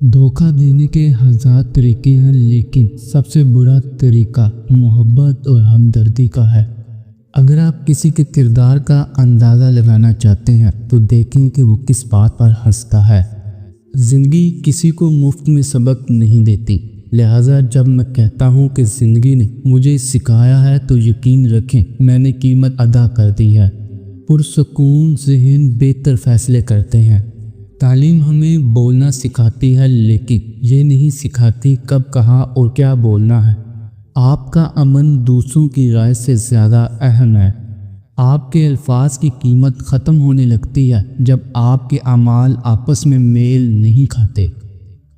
धोखा देने के हज़ार तरीके हैं, लेकिन सबसे बुरा तरीका मोहब्बत और हमदर्दी का है। अगर आप किसी के किरदार का अंदाज़ा लगाना चाहते हैं तो देखें कि वो किस बात पर हंसता है। ज़िंदगी किसी को मुफ्त में सबक नहीं देती, लिहाजा जब मैं कहता हूँ कि ज़िंदगी ने मुझे सिखाया है तो यकीन रखें मैंने कीमत अदा कर दी है। पुरसकून ज़हन बेहतर फैसले करते हैं। तालीम हमें बोलना सिखाती है, लेकिन ये नहीं सिखाती कब, कहाँ और क्या बोलना है। आपका अमन दूसरों की राय से ज़्यादा अहम है। आपके अल्फाज की कीमत ख़त्म होने लगती है जब आपके अमाल आपस में मेल नहीं खाते।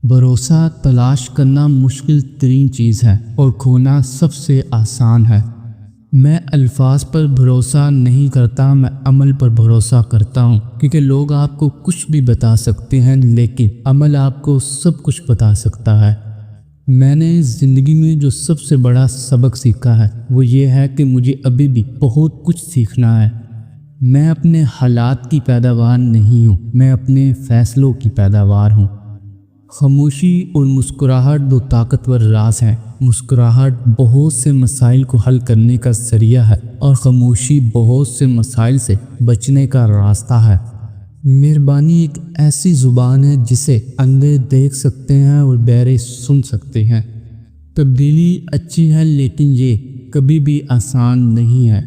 भरोसा तलाश करना मुश्किल तरीन चीज़ है और खोना सबसे आसान है। मैं अल्फाज पर भरोसा नहीं करता, मैं अमल पर भरोसा करता हूँ, क्योंकि लोग आपको कुछ भी बता सकते हैं लेकिन अमल आपको सब कुछ बता सकता है। मैंने ज़िंदगी में जो सबसे बड़ा सबक सीखा है वो ये है कि मुझे अभी भी बहुत कुछ सीखना है। मैं अपने हालात की पैदावार नहीं हूँ, मैं अपने फ़ैसलों की पैदावार हूँ। खामोशी और मुस्कुराहट दो ताकतवर राज हैं। मुस्कुराहट बहुत से मसाइल को हल करने का ज़रिया है और खामोशी बहुत से मसाइल से बचने का रास्ता है। मेहरबानी एक ऐसी ज़ुबान है जिसे अंधे देख सकते हैं और बहरे सुन सकते हैं। तब्दीली अच्छी है लेकिन ये कभी भी आसान नहीं है।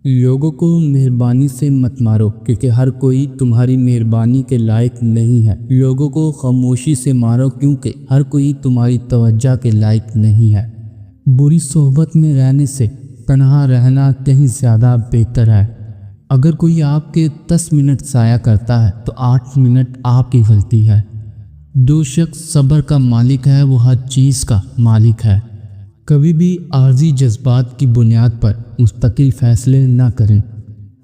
लोगों को मेहरबानी से मत मारो, क्योंकि हर कोई तुम्हारी मेहरबानी के लायक नहीं है। लोगों को खामोशी से मारो, क्योंकि हर कोई तुम्हारी तवज्जो के लायक नहीं है। बुरी सोहबत में रहने से तन्हा रहना कहीं ज़्यादा बेहतर है। अगर कोई आपके 10 मिनट ज़ाया करता है तो 8 मिनट आपकी गलती है। जो शख्स सब्र का मालिक है वो हर चीज़ का मालिक है। कभी भी आर्जी जज्बात की बुनियाद पर मुस्तकिल फ़ैसले ना करें।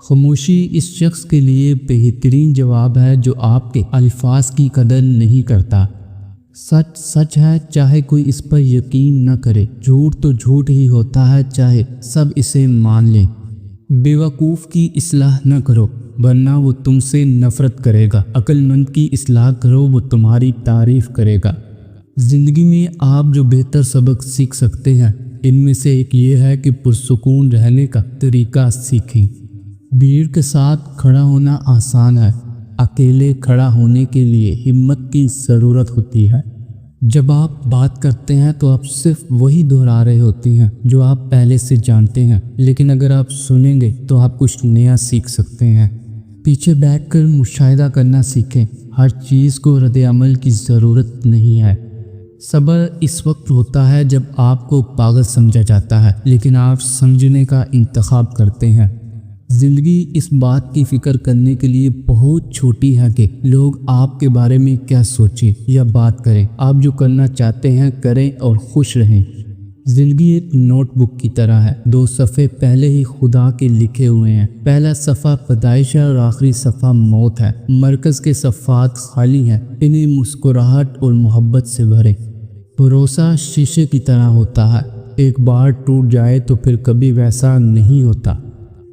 खामोशी इस शख्स के लिए बेहतरीन जवाब है जो आपके अल्फाज की कदर नहीं करता। सच सच है, चाहे कोई इस पर यकीन न करे। झूठ तो झूठ ही होता है, चाहे सब इसे मान लें। बेवकूफ़ की इस्लाह न करो, वरना वो तुमसे नफ़रत करेगा। अक्लमंद की इस्लाह करो, वो तुम्हारी तारीफ़ करेगा। ज़िंदगी में आप जो बेहतर सबक सीख सकते हैं इनमें से एक ये है कि पुरसुकून रहने का तरीका सीखें। भीड़ के साथ खड़ा होना आसान है, अकेले खड़ा होने के लिए हिम्मत की ज़रूरत होती है। जब आप बात करते हैं तो आप सिर्फ वही दोहरा रहे होती हैं जो आप पहले से जानते हैं, लेकिन अगर आप सुनेंगे तो आप कुछ नया सीख सकते हैं। पीछे बैठकर मुशाहिदा करना सीखें। हर चीज़ को रद्द-ए-अमल की ज़रूरत नहीं है। सब्र इस वक्त होता है जब आपको पागल समझा जाता है, लेकिन आप समझने का इंतखाब करते हैं। ज़िंदगी इस बात की फ़िक्र करने के लिए बहुत छोटी है कि लोग आपके बारे में क्या सोचें या बात करें। आप जो करना चाहते हैं करें और खुश रहें। ज़िंदगी एक नोटबुक की तरह है। 2 सफ़े पहले ही खुदा के लिखे हुए हैं। पहला सफ़ा पैदाइश है और आखिरी सफ़ा मौत है। मरकज़ के सफ़ात खाली हैं, इन्हें मुस्कुराहट और मोहब्बत से भरें। भरोसा शीशे की तरह होता है, एक बार टूट जाए तो फिर कभी वैसा नहीं होता।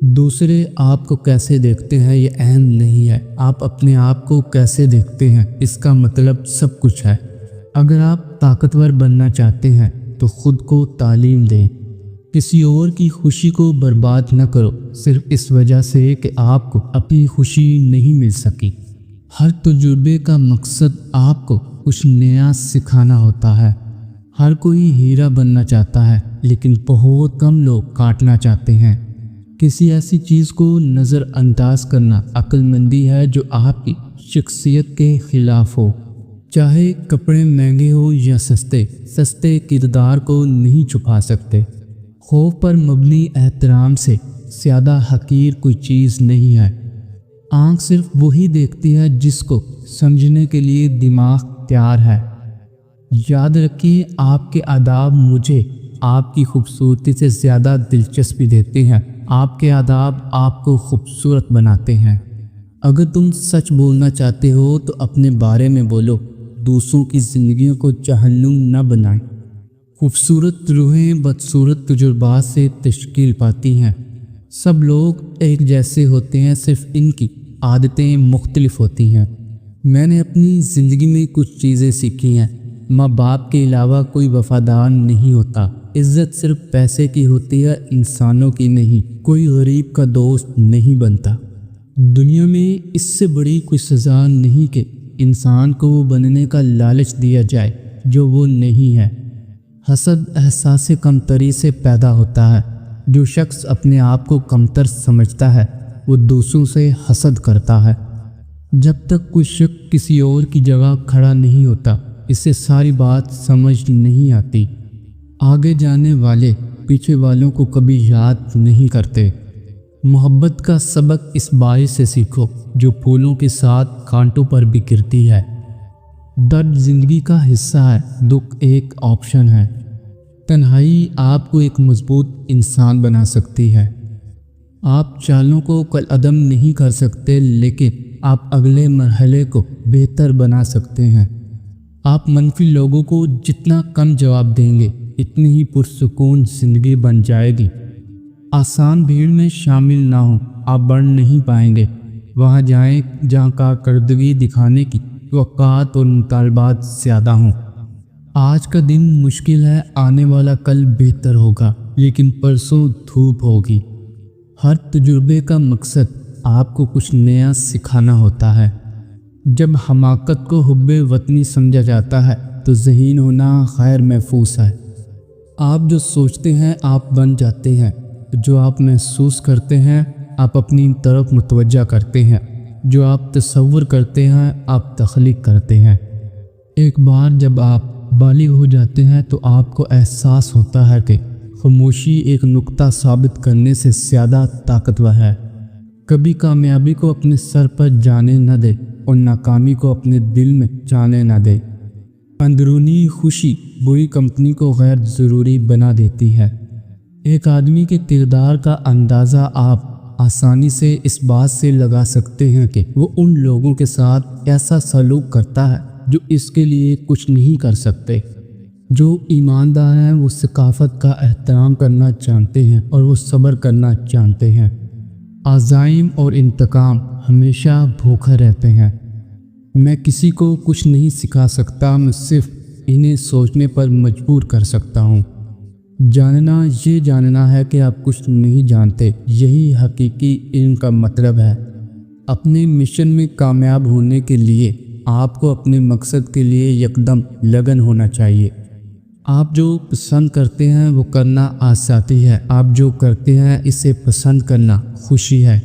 दूसरे आपको कैसे देखते हैं ये अहम नहीं है, आप अपने आप को कैसे देखते हैं इसका मतलब सब कुछ है। अगर आप ताकतवर बनना चाहते हैं तो खुद को तालीम दें। किसी और की खुशी को बर्बाद न करो सिर्फ इस वजह से कि आपको अपनी खुशी नहीं मिल सकी। हर तजुर्बे का मकसद आपको कुछ नया सिखाना होता है। हर कोई हीरा बनना चाहता है, लेकिन बहुत कम लोग काटना चाहते हैं। किसी ऐसी चीज़ को नज़रअंदाज करना अक्लमंदी है जो आपकी शख्सियत के ख़िलाफ़ हो। चाहे कपड़े महंगे हो या सस्ते किरदार को नहीं छुपा सकते। खौफ पर मबनी एहतराम से ज़्यादा हकीर कोई चीज़ नहीं है। आँख सिर्फ वही देखती है जिसको समझने के लिए दिमाग तैयार है। याद रखिए, आपके आदाब मुझे आपकी खूबसूरती से ज़्यादा दिलचस्पी देते हैं। आपके आदाब आपको खूबसूरत बनाते हैं। अगर तुम सच बोलना चाहते हो तो अपने बारे में बोलो, दूसरों की ज़िंदगियों को जहन्नुम न बनाएं। खूबसूरत रूहें बदसूरत तजुर्बात से तश्कील पाती हैं। सब लोग एक जैसे होते हैं, सिर्फ इनकी आदतें मुख्तलिफ होती हैं। میں نے اپنی زندگی میں کچھ چیزیں سیکھی ہیں۔ ماں باپ کے علاوہ کوئی وفادار نہیں ہوتا۔ عزت صرف پیسے کی ہوتی ہے، انسانوں کی نہیں۔ کوئی غریب کا دوست نہیں بنتا۔ دنیا میں اس سے بڑی کوئی سزا نہیں کہ انسان کو وہ بننے کا لالچ دیا جائے جو وہ نہیں ہے۔ حسد احساس کمتری سے پیدا ہوتا ہے۔ جو شخص اپنے آپ کو کمتر سمجھتا ہے وہ دوسروں سے حسد کرتا ہے۔ جب تک کوئی شخص کسی اور کی جگہ کھڑا نہیں ہوتا اسے ساری بات سمجھ نہیں آتی۔ آگے جانے والے پیچھے والوں کو کبھی یاد نہیں کرتے۔ محبت کا سبق اس باعث سے سیکھو جو پھولوں کے ساتھ کانٹوں پر بھی گرتی ہے۔ درد زندگی کا حصہ ہے، دکھ ایک آپشن ہے۔ تنہائی آپ کو ایک مضبوط انسان بنا سکتی ہے۔ آپ چالوں کو کل عدم نہیں کر سکتے لیکن آپ اگلے مرحلے کو بہتر بنا سکتے ہیں۔ آپ منفی لوگوں کو جتنا کم جواب دیں گے اتنی ہی پرسکون زندگی بن جائے گی۔ آسان بھیڑ میں شامل نہ ہوں، آپ بڑھ نہیں پائیں گے۔ وہاں جائیں جہاں کارکردگی دکھانے کی توقعات اور مطالبات زیادہ ہوں۔ آج کا دن مشکل ہے، آنے والا کل بہتر ہوگا، لیکن پرسوں دھوپ ہوگی۔ ہر تجربے کا مقصد آپ کو کچھ نیا سکھانا ہوتا ہے۔ جب حماقت کو حب وطنی سمجھا جاتا ہے تو ذہین ہونا غیر محفوظ ہے۔ آپ جو سوچتے ہیں آپ بن جاتے ہیں، جو آپ محسوس کرتے ہیں آپ اپنی طرف متوجہ کرتے ہیں، جو آپ تصور کرتے ہیں آپ تخلیق کرتے ہیں۔ ایک بار جب آپ بالغ ہو جاتے ہیں تو آپ کو احساس ہوتا ہے کہ خاموشی ایک نقطہ ثابت کرنے سے زیادہ طاقتور ہے۔ کبھی کامیابی کو اپنے سر پر جانے نہ دے اور ناکامی کو اپنے دل میں جانے نہ دے۔ اندرونی خوشی بری کمپنی کو غیر ضروری بنا دیتی ہے۔ ایک آدمی کے کردار کا اندازہ آپ آسانی سے اس بات سے لگا سکتے ہیں کہ وہ ان لوگوں کے ساتھ ایسا سلوک کرتا ہے جو اس کے لیے کچھ نہیں کر سکتے۔ جو ایماندار ہیں وہ ثقافت کا احترام کرنا جانتے ہیں اور وہ صبر کرنا جانتے ہیں۔ عزائم اور انتقام ہمیشہ بھوکے رہتے ہیں۔ میں کسی کو کچھ نہیں سکھا سکتا، میں صرف انہیں سوچنے پر مجبور کر سکتا ہوں۔ جاننا یہ جاننا ہے کہ آپ کچھ نہیں جانتے، یہی حقیقی علم کا مطلب ہے۔ اپنے مشن میں کامیاب ہونے کے لیے آپ کو اپنے مقصد کے لیے یکدم لگن ہونا چاہیے۔ آپ جو پسند کرتے ہیں وہ کرنا آسانی ہے، آپ جو کرتے ہیں اسے پسند کرنا خوشی ہے۔